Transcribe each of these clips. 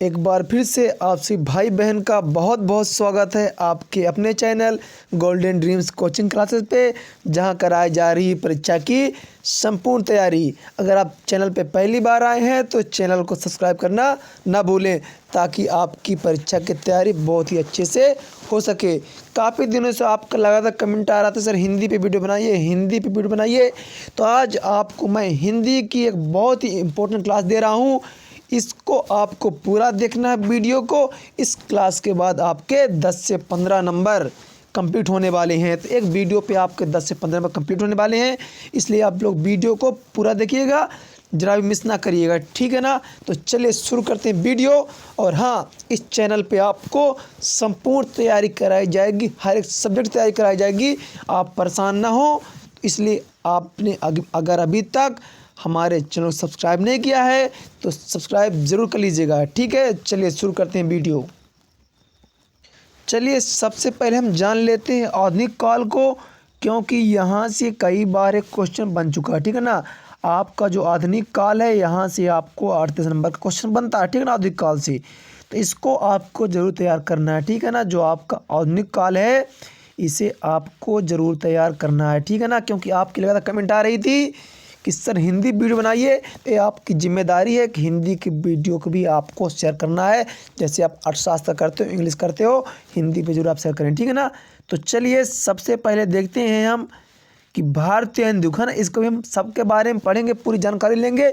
एक बार फिर से आपसे भाई बहन का बहुत बहुत स्वागत है आपके अपने channel golden dreams coaching classes पे, जहां कराई जा रही परीक्षा की संपूर्ण तैयारी। अगर आप चैनल पे पहली बार आए हैं तो चैनल को सब्सक्राइब करना ना भूलें, ताकि आपकी परीक्षा की तैयारी बहुत ही अच्छे से हो सके। काफ़ी दिनों से आपका लगातार कमेंट आ रहा था, सर हिंदी पे वीडियो बनाइए, हिंदी पे वीडियो बनाइए। तो आज आपको मैं हिंदी की एक बहुत ही इम्पोर्टेंट क्लास दे रहा हूँ। इसको आपको पूरा देखना है वीडियो को। इस क्लास के बाद आपके 10 से 15 नंबर कंप्लीट होने वाले हैं। तो एक वीडियो पे आपके 10 से 15 नंबर कंप्लीट होने वाले हैं, इसलिए आप लोग वीडियो को पूरा देखिएगा, जरा भी मिस ना करिएगा, ठीक है ना। तो चलिए शुरू करते हैं वीडियो। और हाँ, इस चैनल पे आपको संपूर्ण तैयारी कराई जाएगी, हर एक सब्जेक्ट तैयारी कराई जाएगी। आप परेशान ना हो, इसलिए आपने अगर अभी तक हमारे चैनल को सब्सक्राइब नहीं किया है तो सब्सक्राइब ज़रूर कर लीजिएगा, ठीक है। चलिए शुरू करते हैं वीडियो। चलिए सबसे पहले हम जान लेते हैं आधुनिक काल को, क्योंकि यहाँ से कई बार एक क्वेश्चन बन चुका है, ठीक है ना। आपका जो आधुनिक काल है, यहाँ से आपको 38 नंबर का क्वेश्चन बनता है, ठीक है ना, आधुनिक काल से। तो इसको आपको ज़रूर तैयार करना है, ठीक है ना। जो आपका आधुनिक काल है, इसे आपको ज़रूर तैयार करना है, ठीक है ना। क्योंकि आपकी लगातार कमेंट आ रही थी कि सर हिंदी वीडियो बनाइए। ये आपकी जिम्मेदारी है कि हिंदी की वीडियो को भी आपको शेयर करना है। जैसे आप अर्थशास्त्र करते हो, इंग्लिश करते हो, हिंदी पे जरूर आप शेयर करें, ठीक है ना। तो चलिए सबसे पहले देखते हैं हम कि भारतीय हिंदू है ना, इसको भी हम सबके बारे में पढ़ेंगे, पूरी जानकारी लेंगे।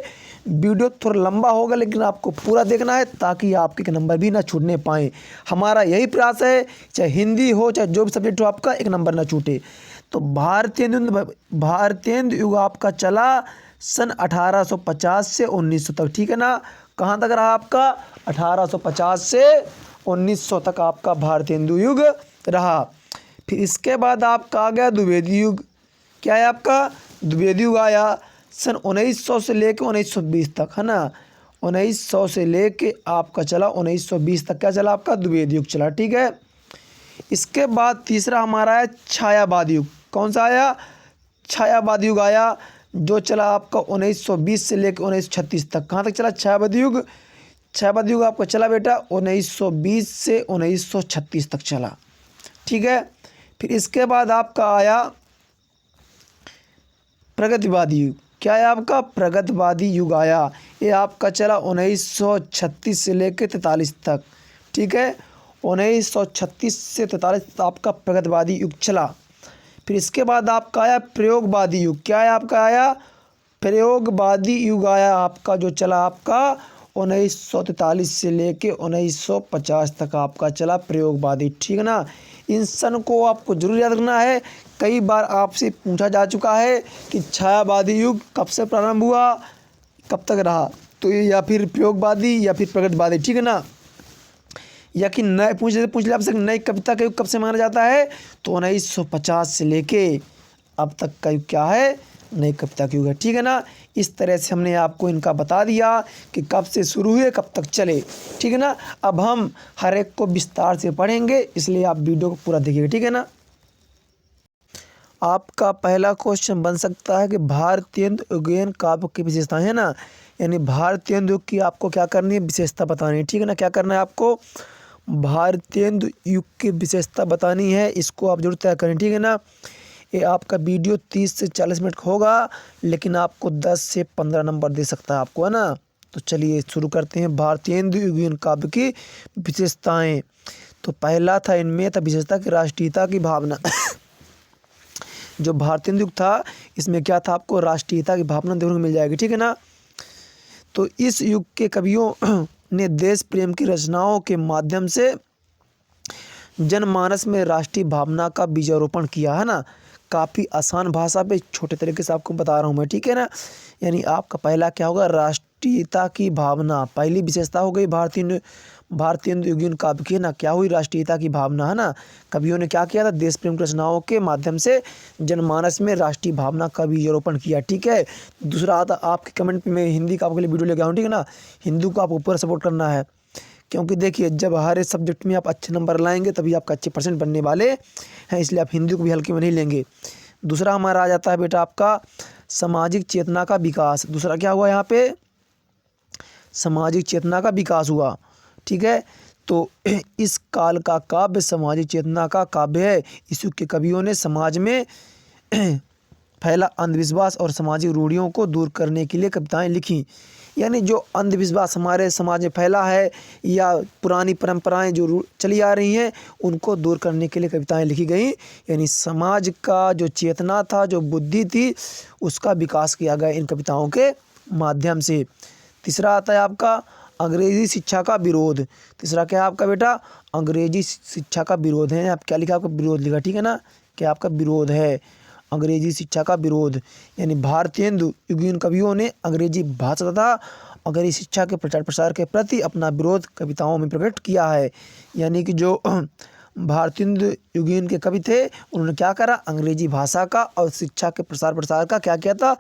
वीडियो थोड़ा लंबा होगा, लेकिन आपको पूरा देखना है ताकि आपके नंबर भी ना छूटने पाएँ। हमारा यही प्रयास है, चाहे हिंदी हो चाहे जो भी सब्जेक्ट हो, आपका एक नंबर ना छूटे। तो भारतीय हिंदू युग आपका चला सन 1850 से 1900 तक, ठीक है ना। कहाँ तक रहा आपका? 1850 से 1900 तक आपका भारतीय हिंदू युग रहा। फिर इसके बाद आपका आ गया द्विवेदी युग। क्या है आपका? द्विवेदी युग आया सन 1900 से लेके 1920 तक, है ना। 1900 से लेके आपका चला 1920 तक, क्या चला आपका? द्विवेदी युग चला, ठीक है। इसके बाद तीसरा हमारा है छायावादी युग। कौन सा आया? छायावादी युग आया, जो चला आपका 1920 से लेकर 1936 तक। कहाँ तक चला छायावादी युग? छायावादी युग आपका चला बेटा 1920 से 1936 तक चला, ठीक है। फिर इसके बाद आपका आया प्रगतिवादी युग। क्या है आपका? प्रगतिवादी युग आया। ये आपका चला 1936 से लेकर 43 तक, ठीक है। 1936 से 43 तक आपका प्रगतिवादी युग चला। फिर इसके बाद आपका आया प्रयोगवादी युग। क्या है आपका? आया प्रयोगवादी युग आया आपका, जो चला आपका 1943 से लेके 1950 तक आपका चला प्रयोगवादी, ठीक है ना। इन सन को आपको जरूर याद रखना है। कई बार आपसे पूछा जा चुका है कि छायावादी युग कब से प्रारंभ हुआ, कब तक रहा। तो ये या फिर प्रयोगवादी या फिर प्रगतिवादी, ठीक है ना। या कि नए पूछ ले आपसे नई कविता का युग कब से माना जाता है, तो 1950 से लेके अब तक का युग क्या है? नई कविता का युग है, ठीक है ना। इस तरह से हमने आपको इनका बता दिया कि कब से शुरू हुए कब तक चले, ठीक है ना। अब हम हर एक को विस्तार से पढ़ेंगे, इसलिए आप वीडियो को पूरा देखिएगा, ठीक है ना। आपका पहला क्वेश्चन बन सकता है कि भारतीय युगीन काव्य की विशेषताएं, है ना। यानी भारतीय युग की आपको क्या करनी है? विशेषता बतानी है, ठीक है ना। क्या करना है आपको? भारतीय युग की विशेषता बतानी है, इसको आप जरूर तय करें, ठीक है ना। ये आपका वीडियो 30 से 40 मिनट का होगा, लेकिन आपको 10 से 15 नंबर दे सकता है आपको, है ना। तो चलिए शुरू करते हैं भारतीय युगीन काव्य की विशेषताएं। तो पहला था इनमें था विशेषता की राष्ट्रीयता की भावना। जो भारतीय युग था, इसमें क्या था? आपको राष्ट्रीयता की भावना देखने को मिल जाएगी, ठीक है ना। तो इस युग के कवियों ने देश प्रेम की रचनाओं के माध्यम से जनमानस में राष्ट्रीय भावना का बीजारोपण किया, है ना। काफ़ी आसान भाषा पे छोटे तरीके से आपको बता रहा हूँ मैं, ठीक है ना। यानी आपका पहला क्या होगा? राष्ट्रीयता की भावना, पहली विशेषता हो गई भारतीय युगीन काव्य की, ना। क्या हुई? राष्ट्रीयता की भावना, है ना। कवियों ने क्या किया था? देश प्रेम की रचनाओं के माध्यम से जनमानस में राष्ट्रीय भावना का बीजारोपण किया, ठीक है। दूसरा आता आपके कमेंट में, मैं हिंदी का आपके लिए वीडियो लेके आऊँ, ठीक है ना। हिंदी को आपको पूरा सपोर्ट करना है, क्योंकि देखिए जब हर एक सब्जेक्ट में आप अच्छे नंबर लाएंगे तभी आपका अच्छे परसेंट बनने वाले हैं, इसलिए आप हिंदी को भी हल्के में नहीं लेंगे। दूसरा हमारा आ जाता है बेटा आपका सामाजिक चेतना का विकास। दूसरा क्या हुआ यहाँ पे? सामाजिक चेतना का विकास हुआ, ठीक है। तो इस काल का काव्य सामाजिक चेतना का काव्य है। इस युग के कवियों ने समाज में फैला अंधविश्वास और सामाजिक रूढ़ियों को दूर करने के लिए कविताएं लिखी। यानी जो अंधविश्वास हमारे समाज में फैला है या पुरानी परंपराएं जो चली आ रही हैं उनको दूर करने के लिए कविताएं लिखी गई। यानी समाज का जो चेतना था, जो बुद्धि थी, उसका विकास किया गया इन कविताओं के माध्यम से। तीसरा आता है आपका अंग्रेजी शिक्षा का विरोध। तीसरा क्या है आपका बेटा? अंग्रेजी शिक्षा का विरोध है। आप क्या लिखा? आपका विरोध लिखा, ठीक है ना। क्या आपका विरोध है? अंग्रेजी शिक्षा का विरोध। यानी भारतीय युगीन कवियों ने अंग्रेजी भाषा तथा अंग्रेजी शिक्षा के प्रचार प्रसार के प्रति अपना विरोध कविताओं में प्रकट किया है। यानी कि जो भारतीय युगीन के कवि थे उन्होंने क्या करा? अंग्रेजी भाषा का और शिक्षा के प्रसार प्रसार का क्या किया था?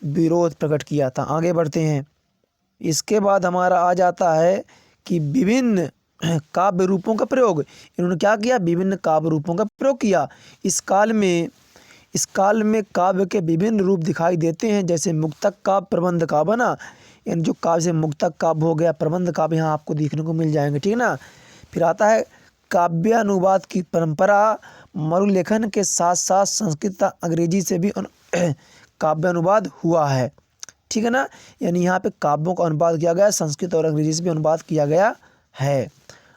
विरोध प्रकट किया था। आगे बढ़ते हैं। इसके बाद हमारा आ जाता है कि विभिन्न काव्य रूपों का प्रयोग। इन्होंने क्या किया? विभिन्न काव्य रूपों का प्रयोग किया। इस काल में काव्य के विभिन्न रूप दिखाई देते हैं, जैसे मुक्तक काव्य, प्रबंध काव्य ना। यानी जो काव्य से मुक्तक काव्य हो गया, प्रबंध काव्य यहाँ आपको देखने को मिल जाएंगे, ठीक है ना। फिर आता है काव्यानुवाद की परंपरा। मरुलेखन के साथ साथ संस्कृत अंग्रेजी से भी काव्यानुवाद हुआ है, ठीक है ना। यानी यहाँ पे काव्यों का अनुवाद किया गया, संस्कृत और अंग्रेजी से भी अनुवाद किया गया है।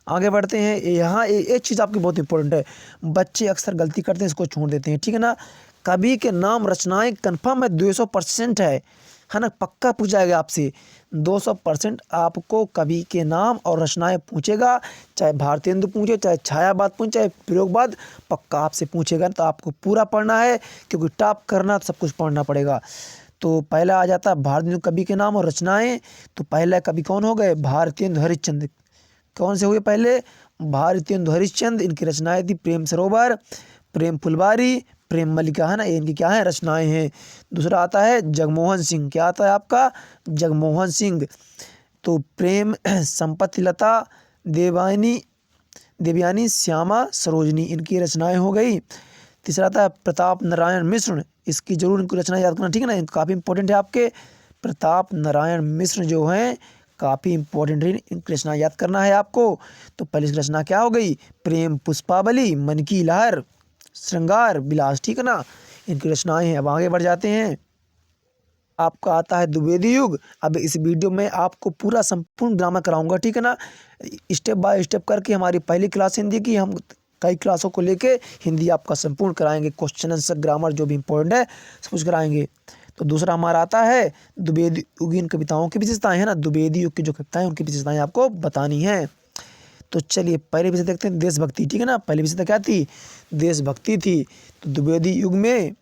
आगे बढ़ते हैं। यहाँ एक चीज़ आपकी बहुत इंपॉर्टेंट है, बच्चे अक्सर गलती करते हैं, इसको छोड़ देते हैं, ठीक है ना। कवि के नाम रचनाएं कन्फर्म है, 200% है ना, पक्का पूछा जाएगा आपसे। 200% आपको कवि के नाम और रचनाएं पूछेगा, चाहे भारतेंदु पूछे, चाहे छायावाद पूछे, चाहे प्रयोगवाद, पक्का आपसे पूछेगा। तो आपको पूरा पढ़ना है, क्योंकि टॉप करना तो सब कुछ पढ़ना पड़ेगा। तो पहला आ जाता है भारतेंदु कवि के नाम और रचनाएं। तो पहला कवि कौन हो गए? भारतेंदु हरिश्चंद्र। कौन से हुए पहले? भारतेंदु हरिश्चंद्र। इनकी रचनाएं थी प्रेम सरोवर, प्रेम फुलवारी, प्रेम मल्लिका, है ना। इनकी क्या है? रचनाएं हैं। दूसरा आता है जगमोहन सिंह। क्या आता है आपका? जगमोहन सिंह। तो प्रेम संपत्ति लता, देवयानी, श्यामा, सरोजनी, इनकी रचनाएं हो गई। तीसरा आता है प्रताप नारायण मिश्र। इसकी जरूर इनको रचना याद करना, ठीक है ना, काफ़ी इंपॉर्टेंट है आपके। प्रताप नारायण मिश्र जो हैं काफ़ी इंपॉर्टेंट है, इनकी रचना याद करना है आपको। तो पहले इसकी रचना क्या हो गई? प्रेम पुष्पावली, मन की लहर, श्रृंगार विलास, ठीक है ना, इनकी रचनाएं हैं। अब आगे बढ़ जाते हैं। आपका आता है द्विवेदी युग। अब इस वीडियो में आपको पूरा संपूर्ण ग्रामर कराऊंगा, ठीक है ना, स्टेप बाय स्टेप करके। हमारी पहली क्लास हिंदी की, हम कई क्लासों को लेके हिंदी आपका संपूर्ण कराएंगे, क्वेश्चन आंसर ग्रामर जो भी इंपॉर्टेंट है सब कुछ कराएंगे। तो दूसरा हमारा आता है द्विवेदी युगीन कविताओं की विशेषताएं, है ना। द्विवेदी युग की जो कविताएं उनकी विशेषताएं आपको बतानी है। तो चलिए पहले विषय देखते हैं, देशभक्ति, ठीक है ना। पहली विशेषता क्या थी? देशभक्ति थी। तो द्विवेदी युग में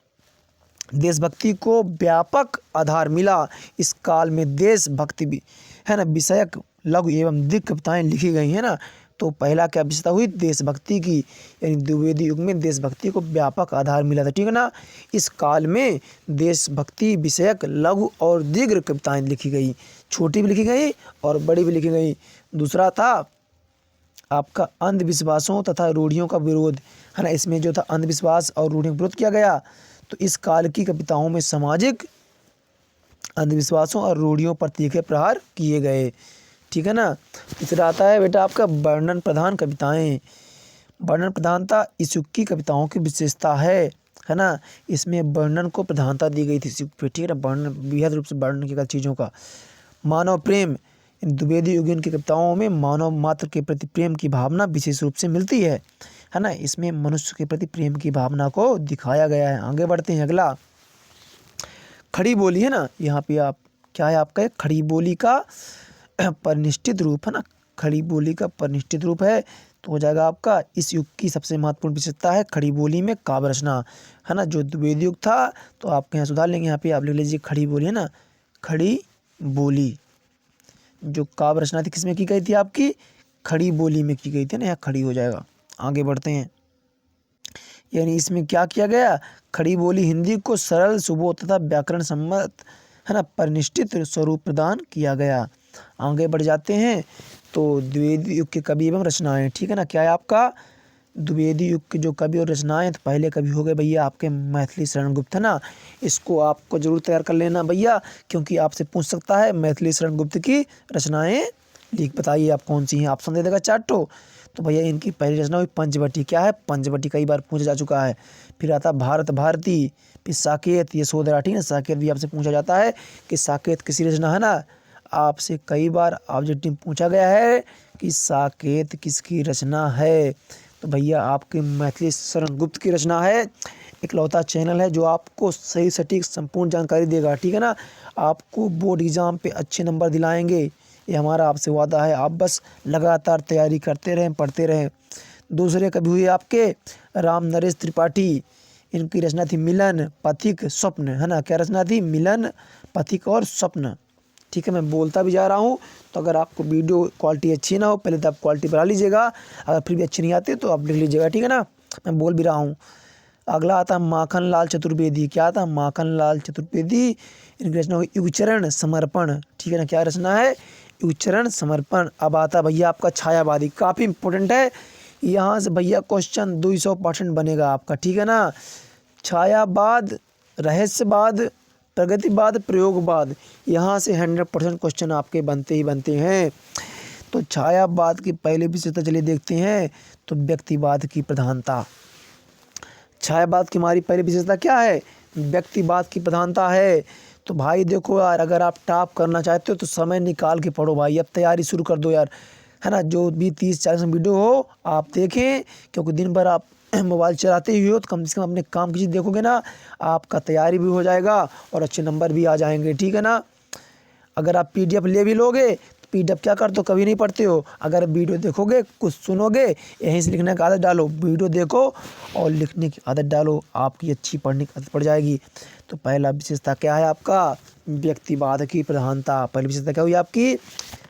देशभक्ति को व्यापक आधार मिला। इस काल में देशभक्ति भी, है ना, विषयक लघु एवं दीर्घ कविताएं लिखी गई, है ना। तो पहला क्या विशेषता हुई? देशभक्ति की। यानी द्विवेदी युग में देशभक्ति को व्यापक आधार मिला था, ठीक है ना। इस काल में देशभक्ति विषयक लघु और दीर्घ कविताएं लिखी गई, छोटी भी लिखी गई और बड़ी भी लिखी गई। दूसरा था आपका अंधविश्वासों तथा रूढ़ियों का विरोध, है ना। इसमें जो था अंधविश्वास और रूढ़ियों का विरोध किया गया। तो इस काल की कविताओं में सामाजिक अंधविश्वासों और रूढ़ियों पर तीखे प्रहार किए गए, ठीक है ना। तीसरा आता है बेटा आपका वर्णन प्रधान कविताएं। वर्णन प्रधानता इस युग की कविताओं की विशेषता है ना। इसमें वर्णन को प्रधानता दी गई थी इस युग पे, ठीक है ना। वर्णन बेहद रूप से वर्णन किया गया चीज़ों का। मानव प्रेम, इन द्विवेदी युगीन की कविताओं में मानव मात्र के प्रति प्रेम की भावना विशेष रूप से मिलती है ना। इसमें मनुष्य के प्रति प्रेम की भावना को दिखाया गया है। आगे बढ़ते हैं। अगला खड़ी बोली, है ना। यहाँ पे आप क्या है आपका? एक खड़ी बोली का परिनिष्ठित रूप, है ना। खड़ी बोली का परिनिष्ठित रूप है तो हो जाएगा आपका इस युग की सबसे महत्वपूर्ण विशेषता है खड़ी बोली में काव्य रचना, है ना। जो द्विवेदी युग था तो आपके यहाँ सुधार लेंगे, यहाँ पे आप लिख लीजिए खड़ी बोली, है ना। खड़ी बोली जो काव्य रचना थी किसमें की गई थी? आपकी खड़ी बोली में की गई थी ना, यहाँ खड़ी हो जाएगा। आगे बढ़ते हैं। यानी इसमें क्या किया गया? खड़ी बोली हिंदी को सरल, सुबोध तथा व्याकरण सम्मत, है ना, परिनिष्ठित स्वरूप प्रदान किया गया। आगे बढ़ जाते हैं। तो द्विवेदी युग के कवि एवं रचनाएं, ठीक है ना। क्या है आपका? द्विवेदी युग के जो कवि और रचनाएं, तो पहले कवि हो गए भैया आपके मैथिली शरण गुप्त, है ना। इसको आपको जरूर तैयार कर लेना भैया, क्योंकि आपसे पूछ सकता है मैथिली शरण गुप्त की रचनाएं लिख बताइए आप कौन सी हैं। ऑप्शन दे देगा चार्टो। तो भैया इनकी पहली रचना हुई पंचवटी। क्या है? पंचवटी। कई बार पूछा जा चुका है। फिर आता भारत भारती, फिर साकेत, ये सोदरा। ठीक है, साकेत भी आपसे पूछा जाता है कि साकेत किसी रचना, है ना। आपसे कई बार ऑब्जेक्टिव पूछा गया है कि साकेत किसकी रचना है। तो भैया आपके मैथिली शरण गुप्त की रचना है। इकलौता चैनल है जो आपको सही सटीक संपूर्ण जानकारी देगा। ठीक है ना, आपको बोर्ड एग्जाम पे अच्छे नंबर दिलाएंगे, ये हमारा आपसे वादा है। आप बस लगातार तैयारी करते रहें, पढ़ते रहें। दूसरे कभी हुए आपके राम नरेश त्रिपाठी, इनकी रचना थी मिलन, पथिक, स्वप्न, है ना। क्या रचना थी? मिलन, पथिक और स्वप्न। ठीक है, मैं बोलता भी जा रहा हूँ, तो अगर आपको वीडियो क्वालिटी अच्छी ना हो, पहले तो आप क्वालिटी बढ़ा लीजिएगा, अगर फिर भी अच्छी नहीं आती तो आप लिख लीजिएगा। ठीक है ना, मैं बोल भी रहा हूँ। अगला आता माखन लाल चतुर्वेदी। क्या था? माखन लाल चतुर्वेदी, इनकी रचना हुई युगचरण समर्पण। ठीक है ना, क्या रचना है? युगचरण समर्पण। अब आता भैया आपका छायावादी, काफ़ी इंपॉर्टेंट है। यहाँ से भैया क्वेश्चन 200% बनेगा आपका। ठीक है ना, छायावाद, रहस्यवाद, प्रगतिवाद, प्रयोगवाद, यहाँ से 100% क्वेश्चन आपके बनते ही बनते हैं। तो छायावाद की पहले विशेषता चलिए देखते हैं। तो व्यक्तिवाद की प्रधानता। छायावाद की हमारी पहली विशेषता क्या है? व्यक्तिवाद की प्रधानता है। तो भाई देखो यार, अगर आप टॉप करना चाहते हो तो समय निकाल के पढ़ो भाई, अब तैयारी शुरू कर दो यार, है ना। जो भी 30-40 वीडियो हो आप देखें, क्योंकि दिन भर आप मोबाइल चलाते ही हो, तो कम से कम अपने काम की चीज़ देखोगे ना, आपका तैयारी भी हो जाएगा और अच्छे नंबर भी आ जाएंगे। ठीक है ना। अगर आप पीडीएफ ले भी लोगे तो पीडीएफ क्या करते हो, कभी नहीं पढ़ते हो। अगर वीडियो देखोगे, कुछ सुनोगे, यहीं से लिखने की आदत डालो। वीडियो देखो और लिखने की आदत डालो, आपकी अच्छी पढ़ने की आदत पड़ जाएगी। तो पहला विशेषता क्या है आपका? व्यक्तिवाद की प्रधानता। पहली विशेषता क्या हुई आपकी?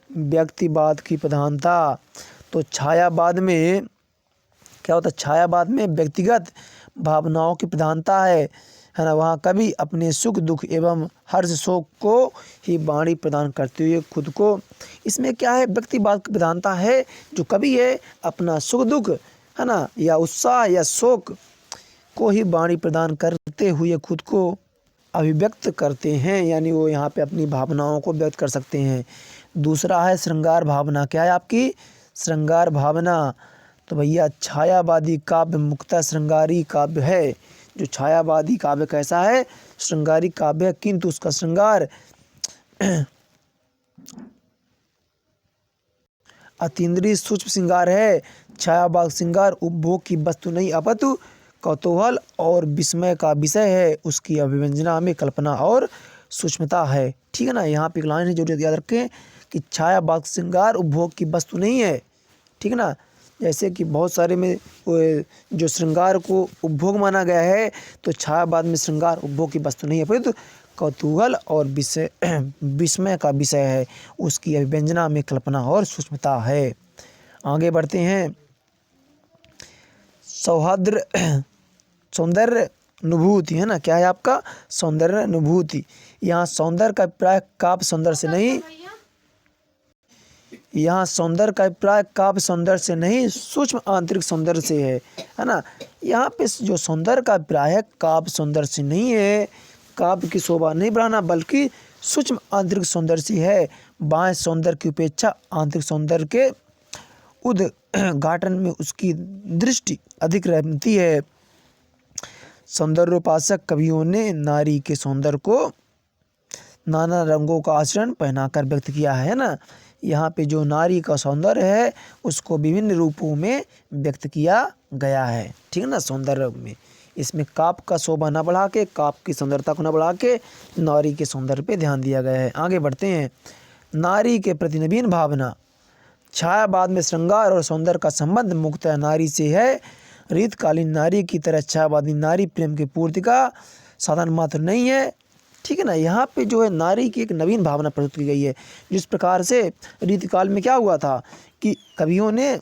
व्यक्तिवाद की प्रधानता। तो छायावाद में क्या होता है? छायावाद में व्यक्तिगत भावनाओं की प्रधानता है ना। वहाँ कवि अपने सुख दुख एवं हर्ष शोक को ही वाणी प्रदान करते हुए खुद को, इसमें क्या है? व्यक्तिवाद की प्रधानता है। जो कवि है अपना सुख दुख, है ना, या उत्साह या शोक को ही वाणी प्रदान करते हुए खुद को अभिव्यक्त करते हैं, यानी वो यहाँ पे अपनी भावनाओं को व्यक्त कर सकते हैं। दूसरा है श्रृंगार भावना। क्या है आपकी? श्रृंगार भावना। तो भैया छायावादी काव्य मुक्तः श्रृंगारी काव्य है। जो छायावादी काव्य कैसा है? श्रृंगारी काव्य है, किंतु उसका श्रृंगार अतीन्द्रिय सूक्ष्म श्रृंगार है। छायावाद श्रृंगार उपभोग की वस्तु नहीं, अपितु कौतूहल और विस्मय का विषय है। उसकी अभिव्यंजना में कल्पना और सूक्ष्मता है। ठीक है ना, यहाँ पे एक लाइन है जो याद रखें कि छायावाद श्रृंगार उपभोग की वस्तु नहीं है। ठीक है ना, जैसे कि बहुत सारे में जो श्रृंगार को उपभोग माना गया है, तो छायावाद में श्रृंगार उपभोग की वस्तु नहीं है, परंतु कौतूहल और विस्मय का विषय है। उसकी अभिव्यंजना में कल्पना और सूक्ष्मता है। आगे बढ़ते हैं। सौंदर्य अनुभूति, है ना। क्या है आपका? सौंदर्य अनुभूति। यहाँ सौंदर्य का अभिप्राय काव्य सौंदर्य से नहीं, यहाँ सौंदर्य का अभिप्राय काव्य सौंदर्य से नहीं, सूक्ष्म आंतरिक सौंदर्य से है ना। यहाँ पे जो सौंदर्य का अभिप्राय है काव्य सौंदर्य से नहीं है, काव्य की शोभा नहीं बढ़ाना, बल्कि सूक्ष्म आंतरिक सौंदर्य से है। बाह्य सौंदर्य की अपेक्षा आंतरिक सौंदर्य के उद्घाटन में उसकी दृष्टि अधिक रहती है। सौंदर्योपासक कवियों ने नारी के सौंदर्य को नाना रंगों का आचरण पहनाकर व्यक्त किया है ना। यहाँ पे जो नारी का सौंदर्य है उसको विभिन्न रूपों में व्यक्त किया गया है। ठीक है ना, सौंदर्य में इसमें काव्य का शोभा न बढ़ा के, काव्य की सुंदरता को न बढ़ा के नारी के सौंदर्य पे ध्यान दिया गया है। आगे बढ़ते हैं। नारी के प्रति नवीन भावना। छायावाद में श्रृंगार और सौंदर्य का संबंध मुख्यतः नारी से है। रीतकालीन नारी की तरह छायावादी नारी प्रेम की पूर्ति का साधन मात्र नहीं है। ठीक है ना, यहाँ पे जो है नारी की एक नवीन भावना प्रस्तुत की गई है। जिस प्रकार से रीतिकाल में क्या हुआ था कि कवियों ने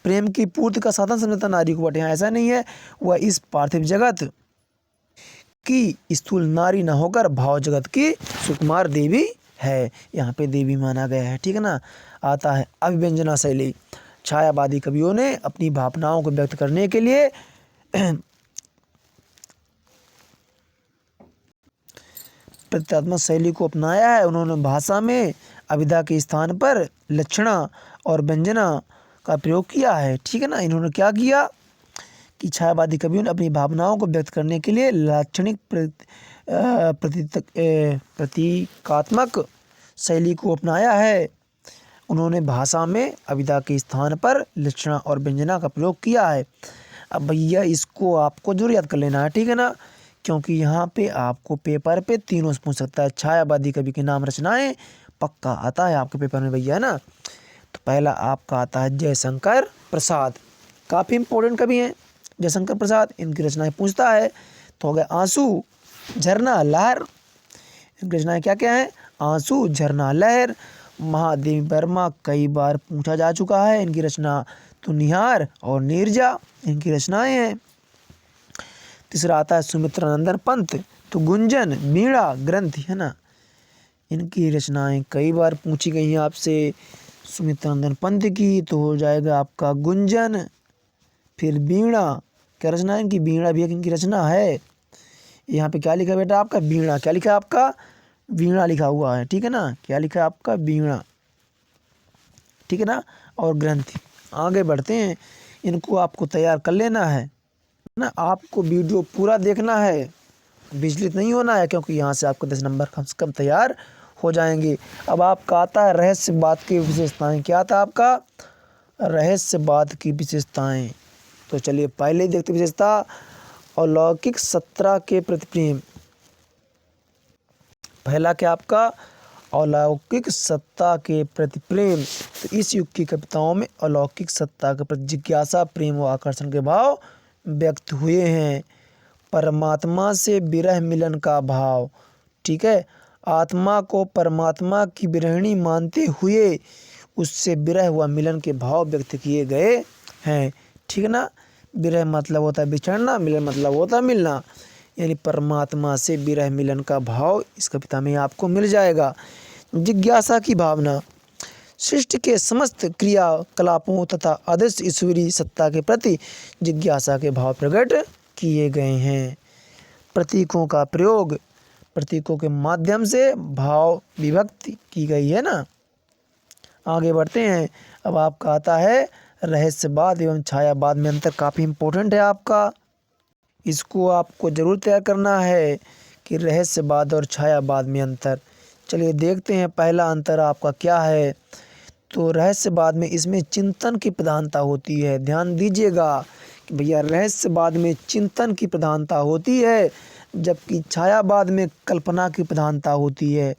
प्रेम की पूर्ति का साधन समझा नारी को, बट यहाँ ऐसा नहीं है। वह इस पार्थिव जगत की स्थूल नारी न होकर भाव जगत की सुकुमार देवी है। यहाँ पे देवी माना गया है। ठीक है ना, आता है अभिव्यंजना शैली। छायावादी कवियों ने अपनी भावनाओं को व्यक्त करने के लिए प्रतीकात्मक शैली को अपनाया है। उन्होंने भाषा में अभिधा के स्थान पर लक्षणा और व्यंजना का प्रयोग किया है। ठीक है ना, इन्होंने क्या किया कि छायावादी कवियों ने अपनी भावनाओं को व्यक्त करने के लिए लाक्षणिक प्रतीकात्मक शैली को अपनाया है। उन्होंने भाषा में अभिधा के स्थान पर लक्षणा और व्यंजना का प्रयोग किया है। अब भैया इसको आपको जरूर याद कर लेना है, ठीक है ना, क्योंकि यहाँ पे आपको पेपर पे तीनों से पूछ सकता है। छायावादी कवि के नाम रचनाएं पक्का आता है आपके पेपर में भैया, है ना। तो पहला आपका आता है जयशंकर प्रसाद, काफ़ी इंपॉर्टेंट कवि हैं जयशंकर प्रसाद, इनकी रचनाएं पूछता है। तो हो गया आंसू, झरना, लहर। इनकी रचनाएं क्या क्या हैं? आंसू, झरना, लहर। महादेवी वर्मा कई बार पूछा जा चुका है, इनकी रचना तो निहार और नीरजा इनकी रचनाएं हैं। तीसरा आता है सुमित्रानंदन पंत, तो गुंजन, वीणा, ग्रंथि, है ना। इनकी रचनाएं कई बार पूछी गई हैं आपसे। सुमित्रानंदन पंत की तो हो जाएगा आपका गुंजन, फिर वीणा, क्या रचना है इनकी? वीणा भी एक इनकी रचना है। यहाँ पे क्या लिखा है बेटा आपका? वीणा। क्या लिखा है आपका? वीणा लिखा हुआ है, ठीक है ना। क्या लिखा है आपका? वीणा, ठीक है ना। और ग्रंथि। आगे बढ़ते हैं, इनको आपको तैयार कर लेना है ना। आपको वीडियो पूरा देखना है, विचलित नहीं होना है, क्योंकि यहाँ से आपको 10 नंबर कम से कम तैयार हो जाएंगे। अब आपका आता है रहस्यवाद की विशेषताएं। क्या आता है आपका? रहस्यवाद की विशेषताएं। तो चलिए पहले ही देखते विशेषता, अलौकिक सत्ता के प्रति प्रेम। पहला क्या आपका? अलौकिक सत्ता के प्रति प्रेम। तो इस युग की कविताओं में अलौकिक सत्ता के प्रति जिज्ञासा, प्रेम व आकर्षण के भाव व्यक्त हुए हैं। परमात्मा से विरह मिलन का भाव, ठीक है। आत्मा को परमात्मा की विरहिणी मानते हुए उससे विरह हुआ मिलन के भाव व्यक्त किए गए हैं, ठीक है ना। विरह मतलब होता है बिछड़ना, मिलन मतलब होता है मिलना, यानी परमात्मा से विरह मिलन का भाव इस कविता में आपको मिल जाएगा। जिज्ञासा की भावना, सृष्टि के समस्त क्रियाकलापों तथा अदृश्य ईश्वरीय सत्ता के प्रति जिज्ञासा के भाव प्रकट किए गए हैं। प्रतीकों का प्रयोग, प्रतीकों के माध्यम से भाव विभक्ति की गई है ना। आगे बढ़ते हैं, अब आपका आता है रहस्यवाद एवं छायावाद में अंतर। काफ़ी इम्पोर्टेंट है आपका, इसको आपको ज़रूर तैयार करना है कि रहस्यवाद और छायावाद में अंतर। चलिए देखते हैं पहला अंतर आपका क्या है। तो रहस्यवाद में इसमें चिंतन की प्रधानता होती है। ध्यान दीजिएगा कि भैया रहस्यवाद में चिंतन की प्रधानता होती है, जबकि छायावाद में कल्पना की प्रधानता होती है।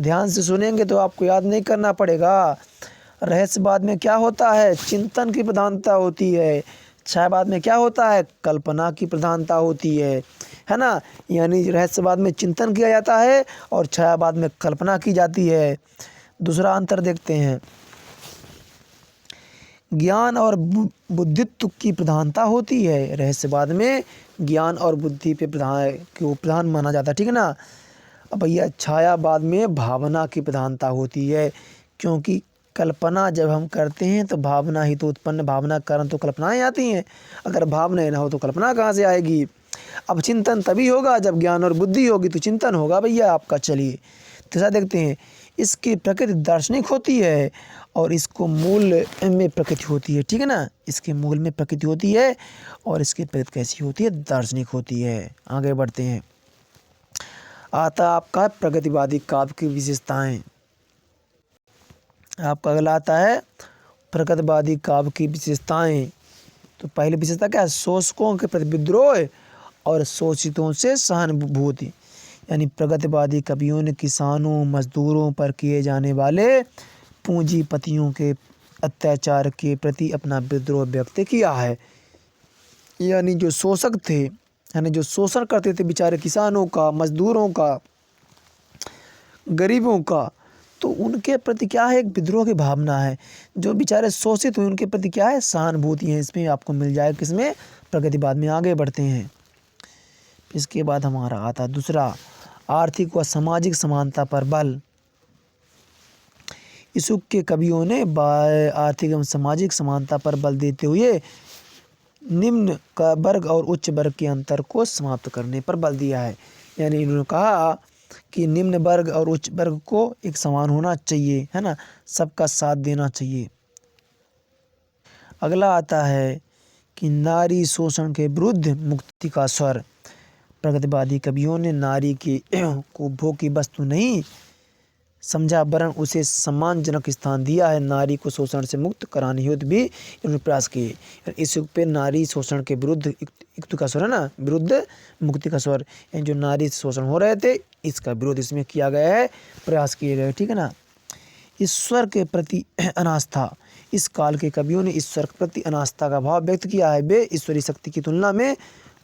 ध्यान से सुनेंगे तो आपको याद नहीं करना पड़ेगा। रहस्यवाद में क्या होता है? चिंतन की प्रधानता होती है। छायावाद में क्या होता है? कल्पना की प्रधानता होती है ना। यानी रहस्यवाद में चिंतन किया जाता है और छायावाद में कल्पना की जाती है। दूसरा अंतर देखते हैं, ज्ञान और बुद्धित्व की प्रधानता होती है। रहस्यवाद में ज्ञान और बुद्धि पे प्रधान माना जाता है, ठीक है ना। अब भैया छायावाद में भावना की प्रधानता होती है, क्योंकि कल्पना जब हम करते हैं तो भावना ही तो उत्पन्न, भावना के कारण तो कल्पनाएं आती हैं। अगर भावना ना हो तो कल्पना कहाँ से आएगी? अब चिंतन तभी होगा जब ज्ञान और बुद्धि होगी, तो चिंतन होगा भैया आपका। चलिए तीसरा देखते हैं, इसकी प्रकृति दार्शनिक होती है और इसको मूल में प्रकृति होती है, ठीक है ना। इसके मूल में प्रकृति होती है और इसकी प्रकृति कैसी होती है? दार्शनिक होती है। आगे बढ़ते हैं, आता आपका प्रगतिवादी काव्य की विशेषताएं। आपका अगला आता है प्रगतिवादी काव्य की विशेषताएं। तो पहली विशेषता क्या है? शोषकों के प्रति विद्रोह और शोषितों से सहानुभूति। यानी प्रगतिवादी कवियों ने किसानों, मजदूरों पर किए जाने वाले पूंजीपतियों के अत्याचार के प्रति अपना विद्रोह व्यक्त किया है। यानी जो शोषक थे, यानी जो शोषण करते थे बेचारे किसानों का, मजदूरों का, गरीबों का, तो उनके प्रति क्या है? एक विद्रोह की भावना है। जो बेचारे शोषित हुए उनके प्रति क्या है? सहानुभूति है। इसमें आपको मिल जाएगा, किसमें? प्रगतिवाद में। आगे बढ़ते हैं, इसके बाद हमारा आता दूसरा, आर्थिक व सामाजिक समानता पर बल। इस युग के कवियों ने आर्थिक एवं सामाजिक समानता पर बल देते हुए निम्न का वर्ग और उच्च वर्ग के अंतर को समाप्त करने पर बल दिया है। यानी इन्होंने कहा कि निम्न वर्ग और उच्च वर्ग को एक समान होना चाहिए, है ना, सबका साथ देना चाहिए। अगला आता है कि नारी शोषण के विरुद्ध मुक्ति का स्वर। प्रगतिवादी कवियों ने नारी के को भोग की वस्तु नहीं समझा, वरन उसे सम्मानजनक स्थान दिया है। नारी को शोषण से मुक्त कराने हेतु भी इन्होंने प्रयास किए। इस युग पे नारी शोषण के विरुद्ध युक्त का स्वर है ना, विरुद्ध मुक्ति का स्वर, यानी जो नारी शोषण हो रहे थे इसका विरोध इसमें किया गया है, प्रयास किए गए, ठीक है ना। ईश्वर के प्रति अनास्था। इस काल के कवियों ने ईश्वर के प्रति अनास्था का भाव व्यक्त किया है। वे ईश्वरीय शक्ति की तुलना में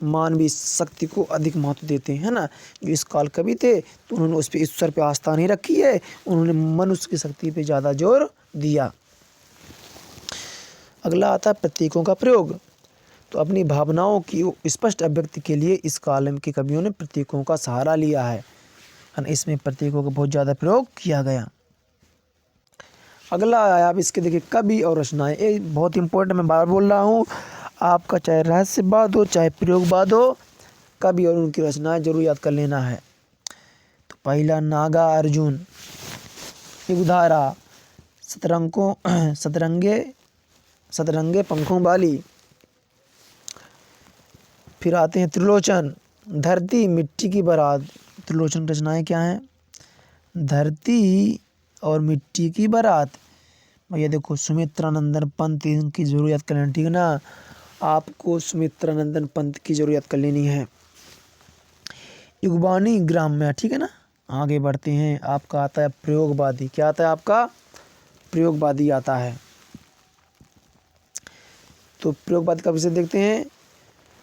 मानवीय शक्ति को अधिक महत्व देते हैं ना। जो इस काल कवि थे तो उन्होंने उस पर ईश्वर पे आस्था नहीं रखी है, उन्होंने मनुष्य की शक्ति पे ज़्यादा जोर दिया। अगला आता है प्रतीकों का प्रयोग। तो अपनी भावनाओं की स्पष्ट अभिव्यक्ति के लिए इस काल के कवियों ने प्रतीकों का सहारा लिया है। इसमें प्रतीकों का बहुत ज़्यादा प्रयोग किया गया। अगला आया, अब इसके देखिए कवि और रचनाएं। ये बहुत इंपॉर्टेंट, मैं बार बोल रहा हूँ, आपका चाहे रहस्यवाद हो चाहे प्रयोगवाद हो, कवि और उनकी रचनाएं जरूर याद कर लेना है। तो पहला नागा अर्जुन, युगधारा, सतरंगे पंखों वाली। फिर आते हैं त्रिलोचन, धरती मिट्टी की बारात। त्रिलोचन रचनाएं क्या हैं? धरती और मिट्टी की बारात। भैया देखो सुमित्रानंदन पंत की जरूरत कर लेना, ठीक है ना, आपको सुमित्रानंदन पंत की जरूरत कर लेनी है। युगवाणी ग्राम्य, ठीक है ना। आगे बढ़ते हैं, आपका आता है प्रयोगवादी। क्या आता है आपका? प्रयोगवादी आता है। तो प्रयोगवादी का विषय देखते हैं।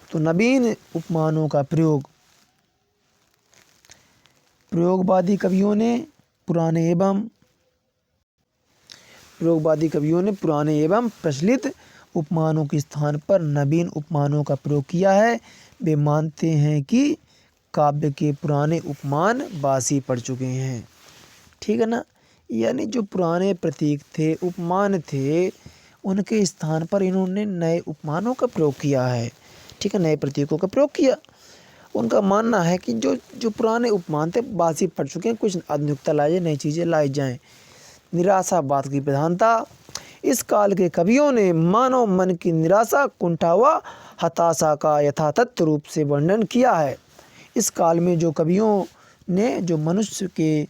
तो नवीन उपमानों का प्रयोग। प्रयोगवादी कवियों ने पुराने एवं प्रचलित उपमानों के स्थान पर नवीन उपमानों का प्रयोग किया है। वे मानते हैं कि काव्य के पुराने उपमान बासी पड़ चुके हैं, ठीक है ना। यानी जो पुराने प्रतीक थे, उपमान थे, उनके स्थान पर इन्होंने नए उपमानों का प्रयोग किया है, ठीक है, नए प्रतीकों का प्रयोग किया। उनका मानना है कि जो पुराने उपमान थे बासी पड़ चुके हैं, कुछ आधुनिकता लाई जाए, नई चीज़ें लाई जाएं। निराशावाद की प्रधानता। इस काल के कवियों ने मानव मन की निराशा, कुंठा व हताशा का यथातथ रूप से वर्णन किया है। इस काल में जो कवियों ने जो मनुष्य के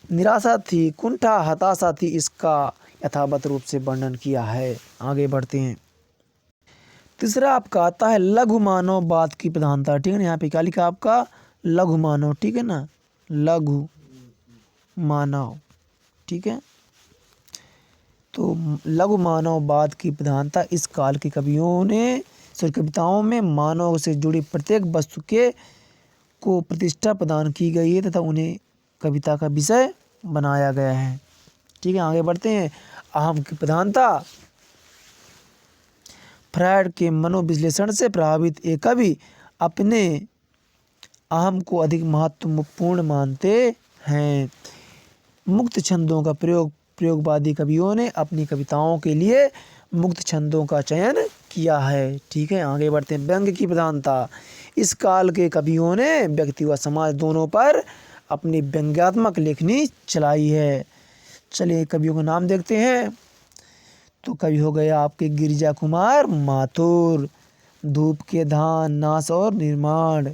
निराशा थी, कुंठा, हताशा थी, इसका यथावत रूप से वर्णन किया है। आगे बढ़ते हैं। तीसरा आपका आता है लघु मानववाद की प्रधानता, ठीक है ना। यहाँ पे क्या लिखा आपका? लघु मानव, ठीक है ना, लघु मानव, ठीक है। तो लघु मानववाद की प्रधानता। इस काल के कविताओं में मानव से जुड़ी प्रत्येक वस्तु को प्रतिष्ठा प्रदान की गई है तथा उन्हें कविता का विषय बनाया गया है, ठीक है। आगे बढ़ते हैं। अहम की प्रधानता। फ्रायड के मनोविश्लेषण से प्रभावित एक कवि अपने अहम को अधिक महत्वपूर्ण मानते हैं। मुक्त छंदों का प्रयोग। प्रयोगवादी कवियों ने अपनी कविताओं के लिए मुक्त छंदों का चयन किया है, ठीक है। आगे बढ़ते हैं। व्यंग्य की प्रधानता। इस काल के कवियों ने व्यक्ति व समाज दोनों पर अपनी व्यंग्यात्मक लेखनी चलाई है। चलिए कवियों का नाम देखते हैं। तो कवि हो गए आपके गिरिजा कुमार माथुर, धूप के धान, नाश और निर्माण,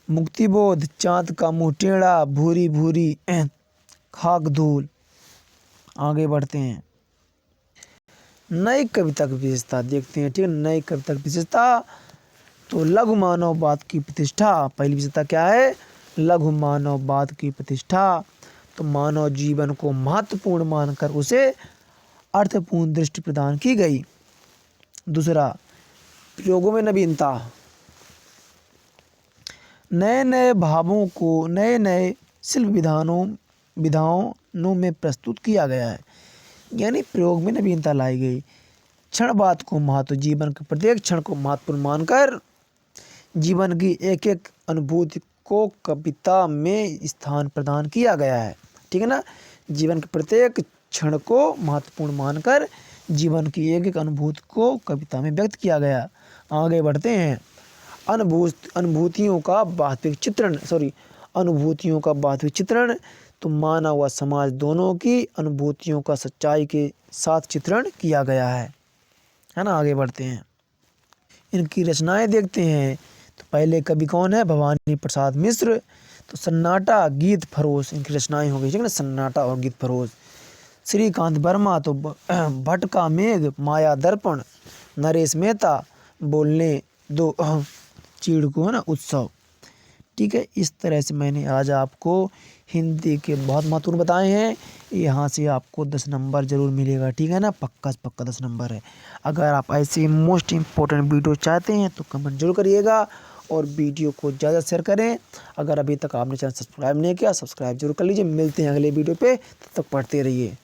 मुक्तिबोध, चाँद का मुँह टेढ़ा, भूरी भूरी खाक धूल। आगे बढ़ते हैं। नई कविता की विशेषता देखते हैं, ठीक है। नई कविता की विशेषता। तो लघु मानववाद की प्रतिष्ठा। पहली विशेषता क्या है? लघु मानववाद की प्रतिष्ठा। तो मानव जीवन को महत्वपूर्ण मानकर उसे अर्थपूर्ण दृष्टि प्रदान की गई। दूसरा, प्रयोगों में नवीनता। नए नए भावों को नए नए शिल्प विधाओं में प्रस्तुत किया गया है, यानी प्रयोग में नवीनता लाई गई। क्षणवाद को महत्व। जीवन के प्रत्येक क्षण को महत्वपूर्ण मानकर जीवन की एक एक अनुभूति को कविता में स्थान प्रदान किया गया है, ठीक है ना। जीवन के प्रत्येक क्षण को महत्वपूर्ण मानकर जीवन की एक एक अनुभूति को कविता में व्यक्त किया गया। आगे बढ़ते हैं। अनुभूतियों का वास्तविक चित्रण, अनुभूतियों का वास्तविक चित्रण, तो मानव व समाज दोनों की अनुभूतियों का सच्चाई के साथ चित्रण किया गया है ना। आगे बढ़ते हैं, इनकी रचनाएं देखते हैं। तो पहले कवि कौन है, भवानी प्रसाद मिश्र। तो सन्नाटा, गीत फरोश इनकी रचनाएं हो गई, ठीक है ना, सन्नाटा और गीत फरोश। श्रीकांत वर्मा तो भट्ट का मेघ, माया दर्पण। नरेश मेहता, बोलने दो चीड़ को, है ना, उत्सव। ठीक है, इस तरह से मैंने आज आपको हिंदी के बहुत महत्वपूर्ण बताए हैं। यहाँ से आपको 10 नंबर जरूर मिलेगा, ठीक है ना, पक्का से पक्का 10 नंबर है। अगर आप ऐसे मोस्ट इम्पोर्टेंट वीडियो चाहते हैं तो कमेंट जरूर करिएगा और वीडियो को ज़्यादा शेयर करें। अगर अभी तक आपने चैनल सब्सक्राइब नहीं किया, सब्सक्राइब जरूर कर लीजिए। मिलते हैं अगले वीडियो पे, तब तक पढ़ते रहिए।